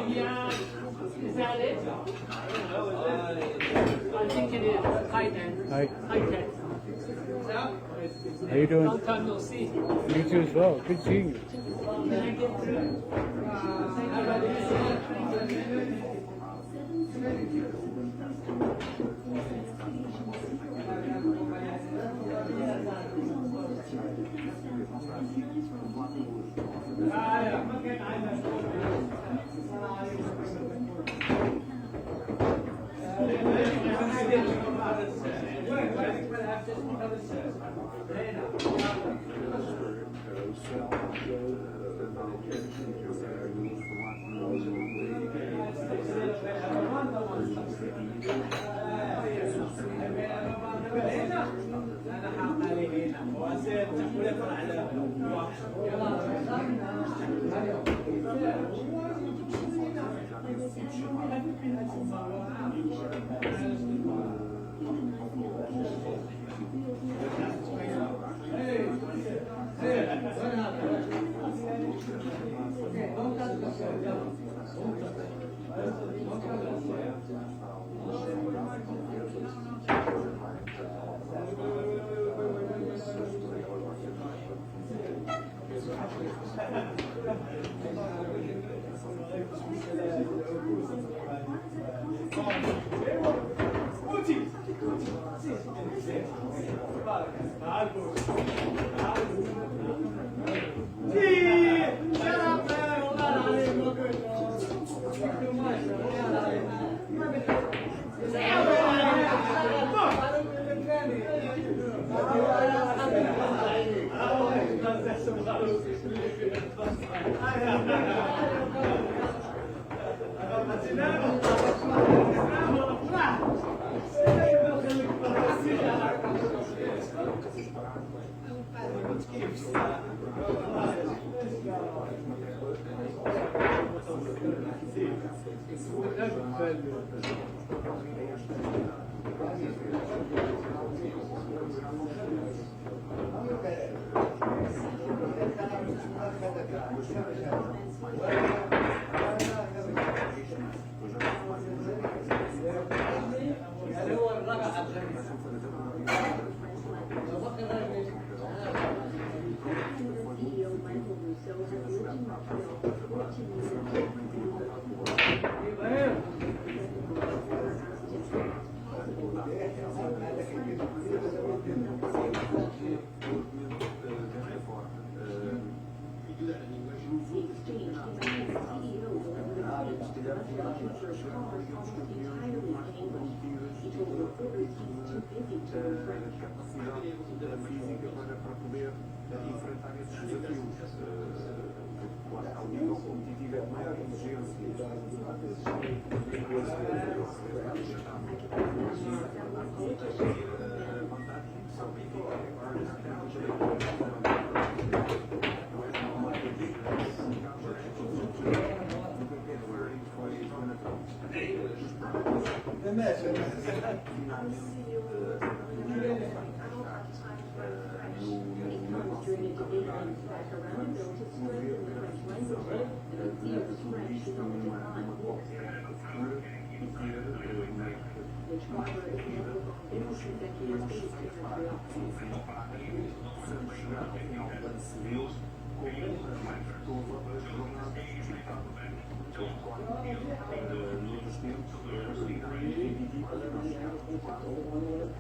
Yeah. Is that it? I think it is. Hi there. Hi. Hi, Ted. How you doing? Long time no see. You too as well. Good seeing you. Can I get through?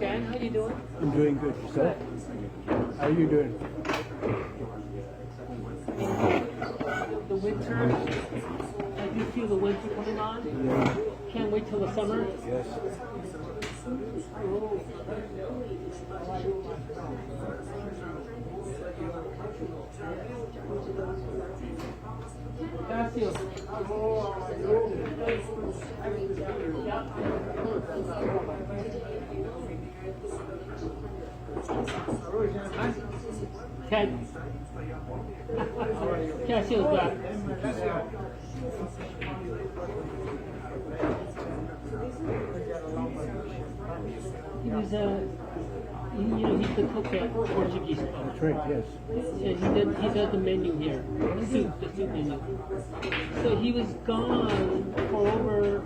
Dan, how you doing? I'm doing good. Yourself? How are you doing? The winter, I do feel the winter coming on. Yeah. Can't wait till the summer. Yes. Gracias. Ted. Casio's back. He was he could cook that Portuguese stuff. That's right, yes. Yeah, he does the menu here, the soup menu. So he was gone for over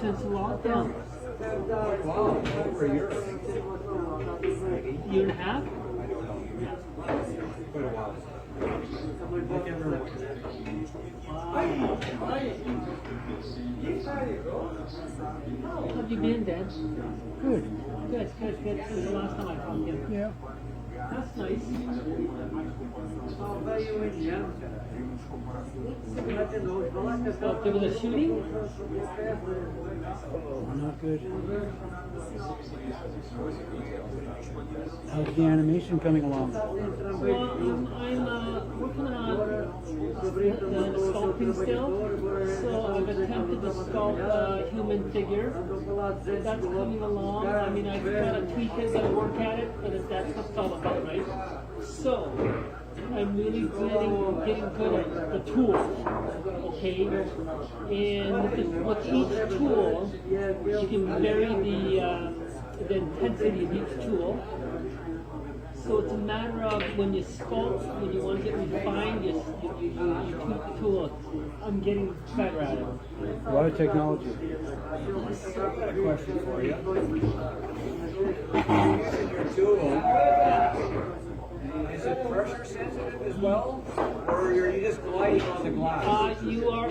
since lockdown. Wow, over a year. Year and a half? Quite a while. I can't remember. How have you been, Dad? Good. Good. Since the last time I talked to you. Yeah. That's nice. There was a shooting? Not good. How's the animation coming along? Well, I'm working on sculpting still. So I've attempted to sculpt a human figure. That's coming along. I mean, I've got to tweak it, got to work at it, but that's what it's all about, right? So I'm really getting good at the tools, okay? And with each tool, you can vary the intensity of each tool. So it's a matter of when you sculpt, when you want to get refined, you tweak the tool. I'm getting better at it. A lot of technology. I've got a question for you. Using your tool, is it pressure sensitive as well? Or are you just gliding on the glass? You are.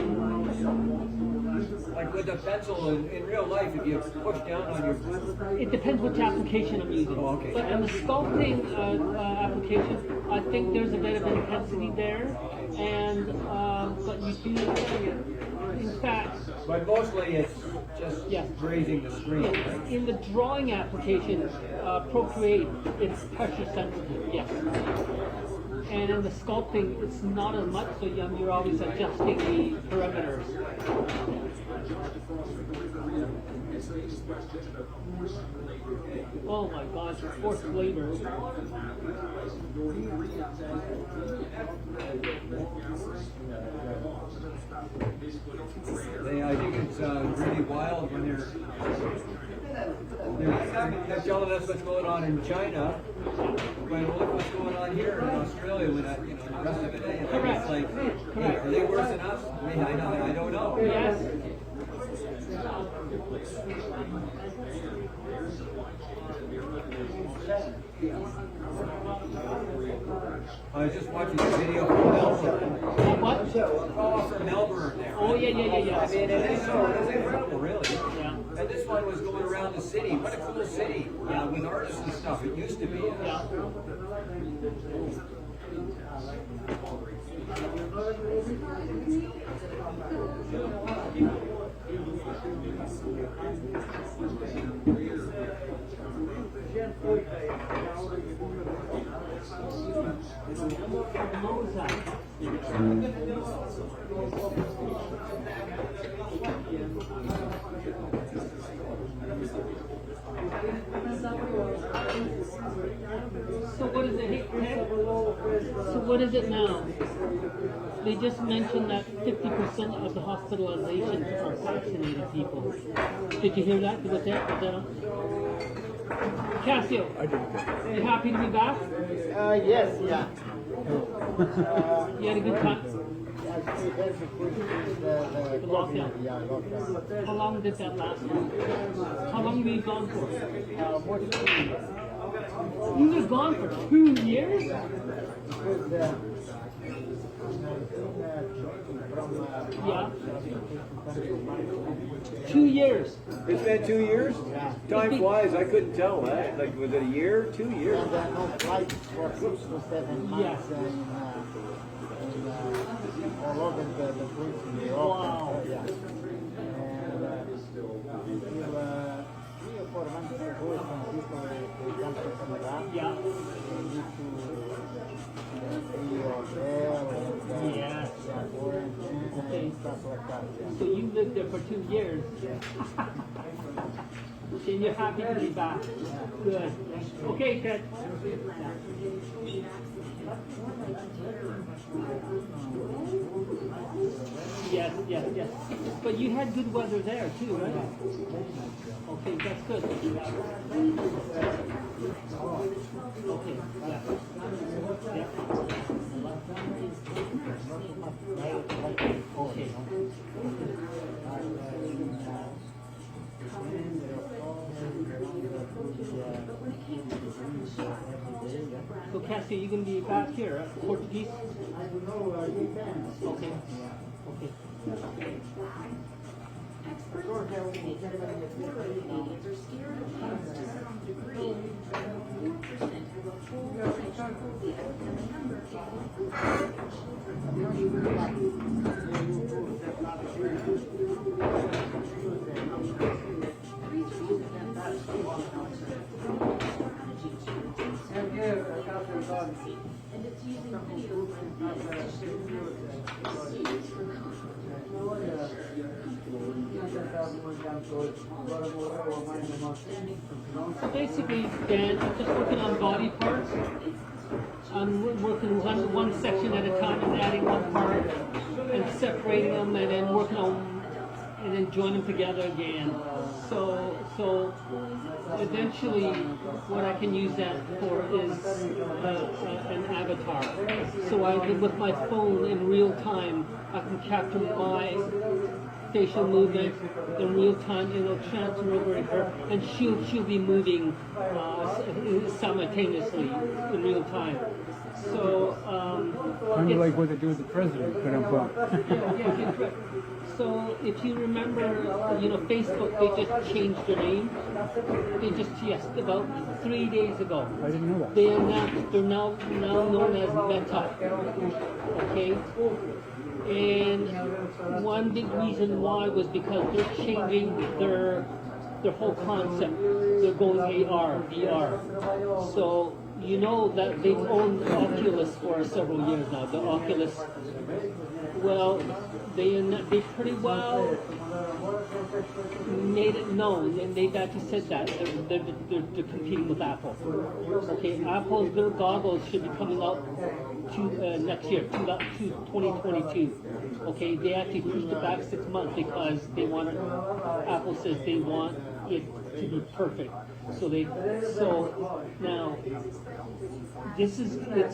Like with a pencil in real life, if you push down on your... It depends which application I'm using. Oh, okay. But in the sculpting application, I think there's a bit of intensity there, and but you do, in fact, But mostly it's just Yeah. grazing the screen, right? in the drawing application, Procreate, it's pressure sensitive, yes. And in the sculpting, it's not as much, so you're always adjusting the parameters. Oh my gosh, fourth flavor. I think it's really wild when they're telling us what's going on in China, but look what's going on here in Australia with that, the rest of it. It's like, hey, are they worse than us? I don't know. Yes. I was just watching a video from Melbourne. What? Oh, from Melbourne there. Oh, yeah. I mean, it is incredible, really. Yeah. And this one was going around the city. What a cool city, with artists and stuff. It used to be. Yeah. So what is it? So what is it now? They just mentioned that 50% of the hospitalizations are vaccinated people. Did you hear that? Was that on? Cassio, I didn't. you happy to be back? Yes, yeah. You had a good time? The lockdown. Yeah, lockdown. How long did that last? How long were you gone for? More than 2 years. You were gone for 2 years? Because Yeah. 2 years. It's been 2 years? Time flies. I couldn't tell. Like, was it a year? 2 years? and there are no flights for 6 to 7 months Yeah. all over the place in Europe. Wow. Yeah. And until 3 or 4 months ago, some people they come to Canada. Yeah. They need to pay your hotel and Yes. quarantine Okay. and stuff like that. Yeah. So you lived there for 2 years. And you're happy to be back. Good. Okay, Ted. Yes, yes, yes. But you had good weather there too, right? Okay, that's good. Okay, yeah. Yeah. Okay. So Cassie, you gonna be back here at Portuguese? Okay. Okay. Experts estimate that about 4 Canadians are scared of heights to some degree. 4% have a full fledged phobia, and the number and it's using videos like this to show students for confidence. So basically, Dan, I'm just working on body parts. I'm working one section at a time and adding one part and separating them and then working on and then join them together again. So eventually what I can use that for is an avatar. So with my phone in real time, I can capture my facial movement in real time, and it'll transfer over to her, and she'll be moving simultaneously in real time. So Kind of like what they do with the president, but I'm yeah, correct. So if you remember, Facebook, they just changed their name. They just about 3 days ago. I didn't know that. They're now known as Meta. Okay? And one big reason why was because they're changing their whole concept. They're going AR, VR. So you know that they've owned Oculus for several years now. The Oculus, well, they pretty well made it known, and they've actually said that they're competing with Apple. Okay, their goggles should be coming out to next year, 2022. Okay, they actually pushed it back 6 months because Apple says they want it to be perfect. So now it's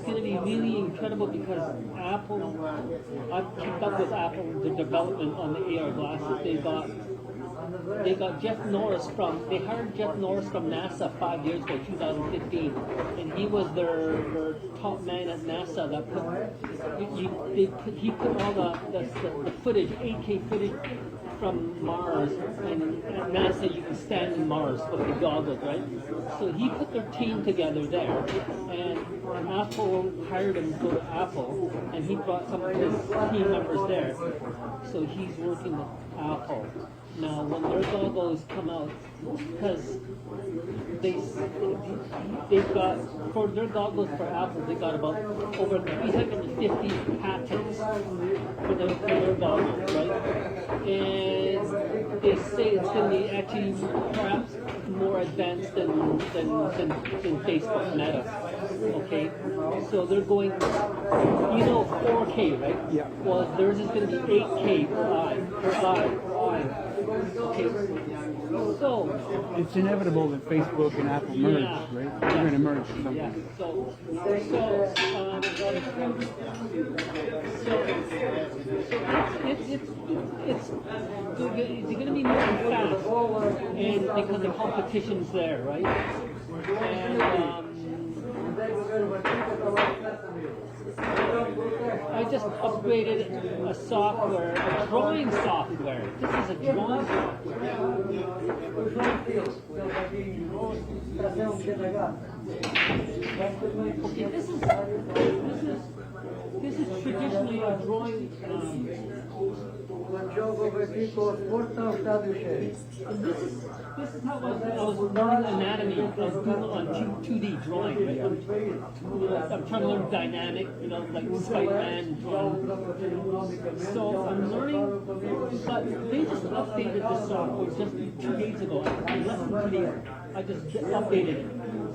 going to be really incredible because Apple, I've kept up with Apple, the development on the AR glasses. They got Jeff Norris they hired Jeff Norris from NASA 5 years ago, 2015, and he was their top man at NASA that he put all the footage, 8K footage from Mars, and at NASA you can stand in Mars with the goggles, right? So he put their team together there, and Apple hired him to go to Apple, and he brought some of his team members there. So he's working with Apple. Now, when their goggles come out, because they've got, for their goggles for Apple, they got about over 350 patents for their goggles, right? And they say it's going to be actually perhaps more advanced than Facebook Meta. Okay, so they're going, 4K, right? Yeah. Well, theirs is going to be 8K per eye. Okay, so It's inevitable that Facebook and Apple merge, Yeah. right? They're going to merge or something. yeah, it's going to be moving fast, and because the competition's there, right? And I just upgraded a software, a drawing software. This is a drawing software. Okay, this is traditionally a drawing. This is how I was learning anatomy. I was doing on 2D drawing. Right? I'm trying to learn dynamic, like Spider-Man drawing. So I'm learning, but they just updated the software just 2 days ago. Less than 2 days. I just updated it.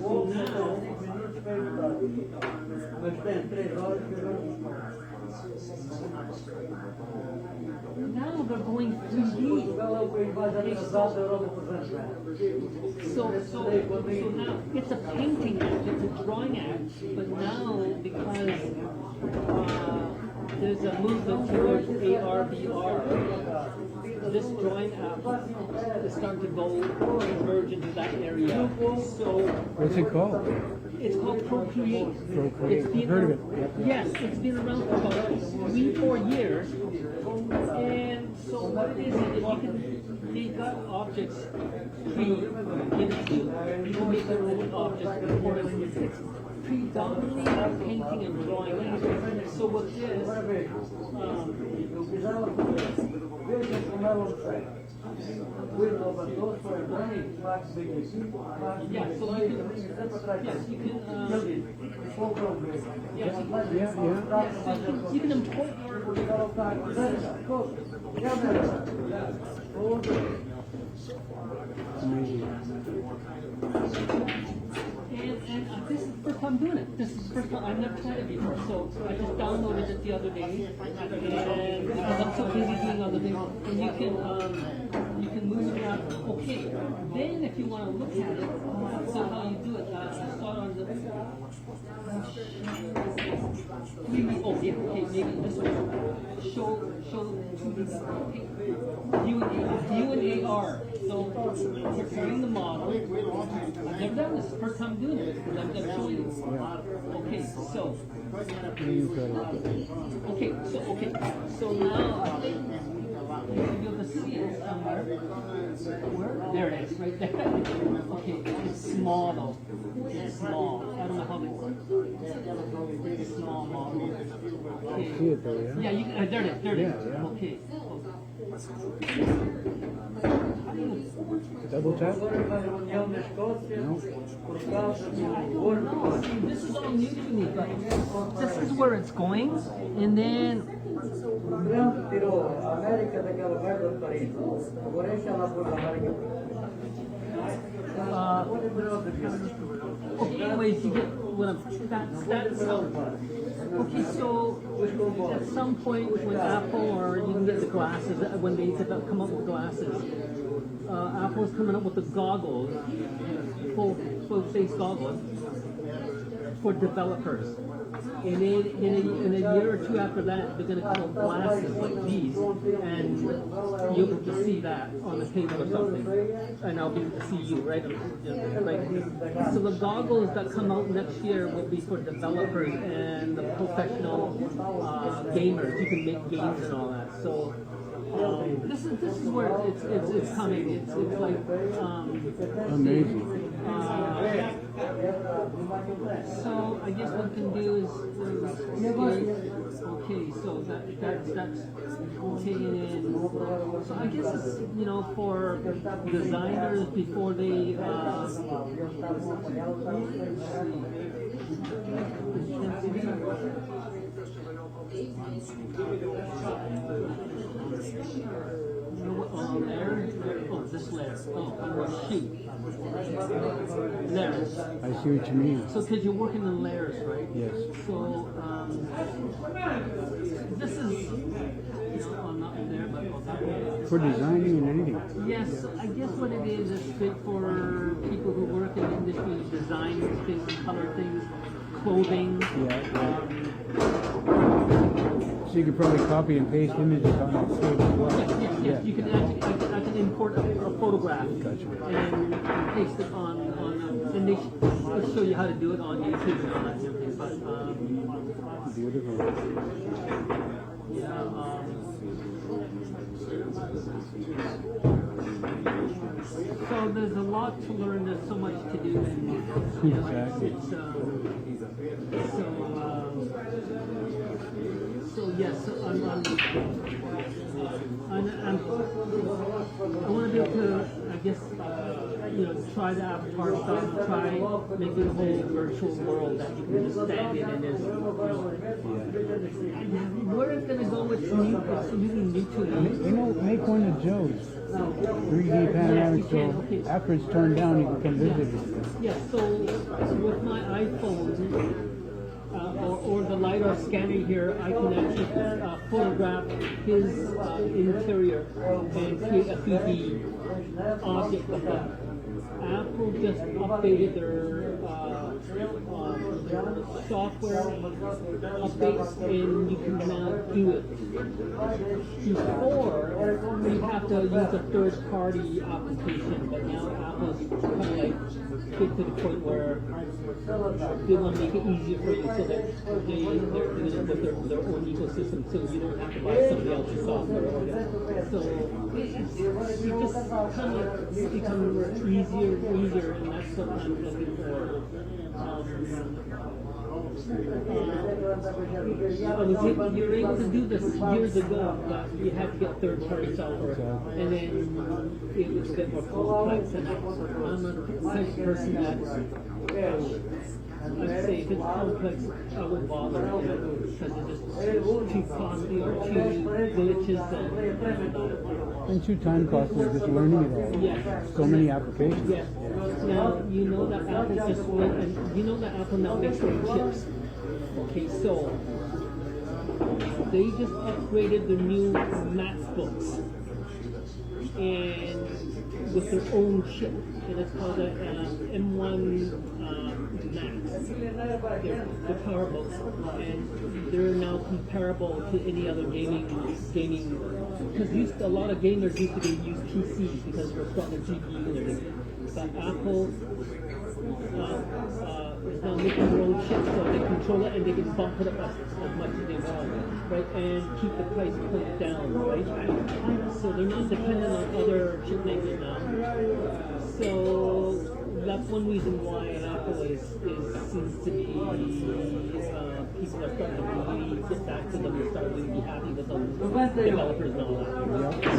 So now, So now it's a painting act, it's a drawing act, but now because there's a movement towards AR/VR, this drawing app is starting to go converge into that area. So What's it called? it's called Procreate. Procreate. It's been I've heard of it. Yep. Yes, it's been around for about 3-4 years. And so what it is you can make up objects pre-given to you. You can make your own objects for it. It's predominantly a painting and drawing app. So with this, yeah, so you can, yes, you can, you can import and this is the first time doing it. This is the first time, I've never tried it before, so I just downloaded it the other day, and because I'm so busy doing other things, and you can move it around. Okay, then if you want to look at it, so how you do it, I saw it on the, okay, maybe this one, show view and AR, so preparing the model. I've never done this, first time doing it, I'm showing you. Okay, so now you'll be able to see it somewhere. Where? There it is, right there. Okay, it's small though. It's small. I don't know how they work. It's a small model. Okay. See it though, yeah? Yeah, you can, there it is. There it is. Yeah, yeah. Okay. Double tap? No. See, this is all new to me, but this is where it's going, and then okay, anyways, you get what I'm, that's how. Okay, so at some point when Apple, or you can get the glasses, when they come up with glasses, Apple's coming up with the goggles, full face goggles for developers. And then in a year or two after that, they're going to come up with glasses like these, and you'll be able to see that on the table or something, and I'll be able to see you, right? So the goggles that come out next year will be for developers and the professional gamers. You can make games and all that. So this is where it's coming. It's like Amazing. So I guess what we can do is okay. So that's okay. And so I guess it's for designers before they layer? Oh, this layer. Oh, shoot. Layers. I see what you mean. So, because you're working in layers, right? Yes. So, this is, not there, but For designing and anything. yes, I guess what it is great for people who work in the industry, design things, color things, clothing. Yeah. So you could probably copy and paste images on that stage as well. Yes. Yeah. You can actually, I can import a photograph Gotcha. and paste it on and they'll show you how to do it on YouTube and all that and everything. But Beautiful. so there's a lot to learn. There's so much to do, and Exactly. So yes, I want to be able to, I guess, try the avatar stuff and try making a whole virtual world that you can just stand in and just, where it's going to go, it's new, it's really new to me. Make one of Joe's 3D panoramic, so after it's turned down, you can come visit it. Yeah, so with my iPhone, or the LiDAR scanner here, I can actually photograph his interior and create a 3D object of that. Apple just updated their software updates, and you can now do it. Before, you have to use a third-party application, but now Apple's kind of like get to the point where they want to make it easier for you, so that they're doing it with their own ecosystem, so you don't have to buy somebody else's software. So it's just kind of become easier, and that's what I'm looking for. You were able to do this years ago, but you had to get third-party software, and then it was a bit more complex. And I'm a type of person that I'd say if it's complex, I wouldn't bother because it's just too costly or too glitches And too time costly just learning it all. Yeah. So many applications. Yeah. Now you know that Apple just went, and you know that Apple now makes their own chips. Okay, so they just upgraded the new MacBooks and with their own chip, and it's called the M1 Max. They're PowerBooks, and they're now comparable to any other gaming. Because a lot of gamers used to use PCs because they're stronger GPU and everything. But Apple is now making their own chip, so they control it and they can bump it up as much as they want, right? And keep the price point down, right? So they're not dependent on other chip makers now. So that's one reason why Apple seems to be people are starting to really get back to them and start really be happy with them, developers and all that.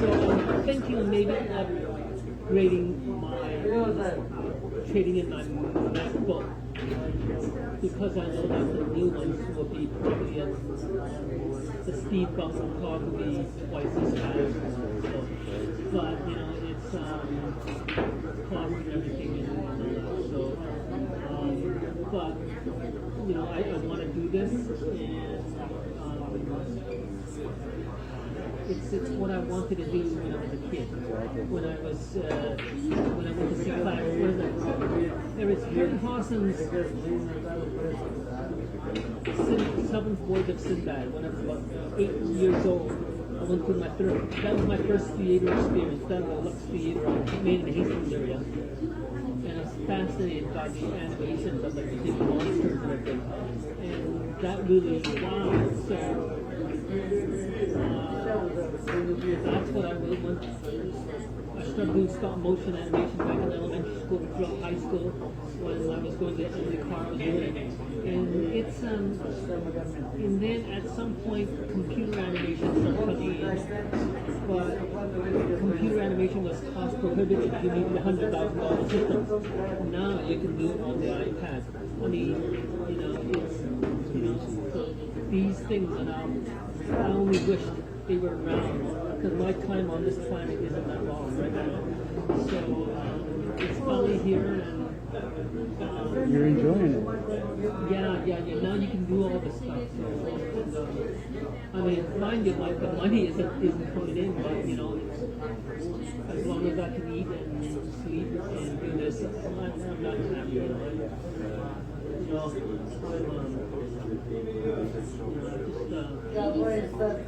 So I'm thinking of maybe upgrading trading in my MacBook, because I know that the new ones will be probably the speed bump will probably be twice as fast. So, but you know, it's cost and everything, and so. But you know, I want to do this, and it's what I wanted to do when I was a kid. When I went to see class, there was Jim Hosson's Seventh Voyage of Sinbad. When I was about 8 years old, I went to that was my first theater experience. That was Lux Theater made in the Hastings area. And I was fascinated by the animations of the big monsters and everything. And that really, wow. So, that's what I really want. I started doing stop motion animation back in elementary school and throughout high school when I was going to the car I was doing it. And it's and then at some point computer animation started coming in. But computer animation was cost prohibitive. You needed $100,000 system. Now you can do it on the iPad. I mean, you know, so these things are now, I only wish they were around, because my time on this planet isn't that long right now. So it's finally here, and You're enjoying it. yeah. Now you can do all this stuff. So, I mean, mind you, like the money isn't coming in, but you know, as long as I can eat and sleep and do this, I'm not happy. You know,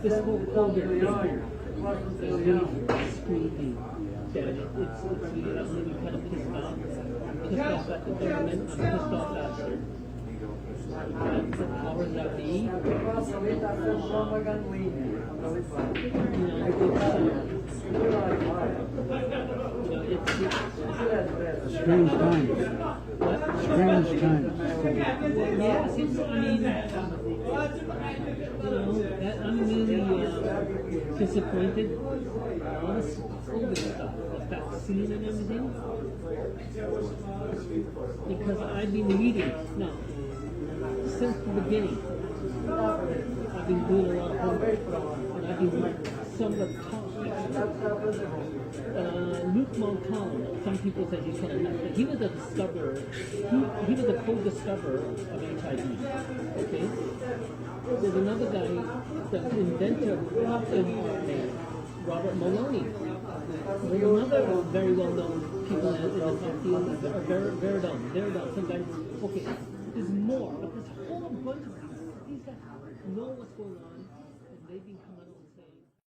this whole COVID thing is really screwed me. That I'm really kind of pissed off. I'm pissed off at the government. I'm pissed off at the powers that be. Strange times. What? Strange times. Yeah, since, I mean, I'm really disappointed on this COVID stuff, the vaccine and everything, because I've been reading, no, since the beginning, I've been doing a lot of homework, and I've been some of the top, Luc Montcalm, some people say he's kind of nuts, but he was a discoverer, he was a co-discoverer of HIV, okay? There's another guy, the inventor of mRNA, Robert Maloney. There's another very well-known people in the field, Veridon, some guys, okay, there's more, but there's a whole bunch of these guys know what's going on.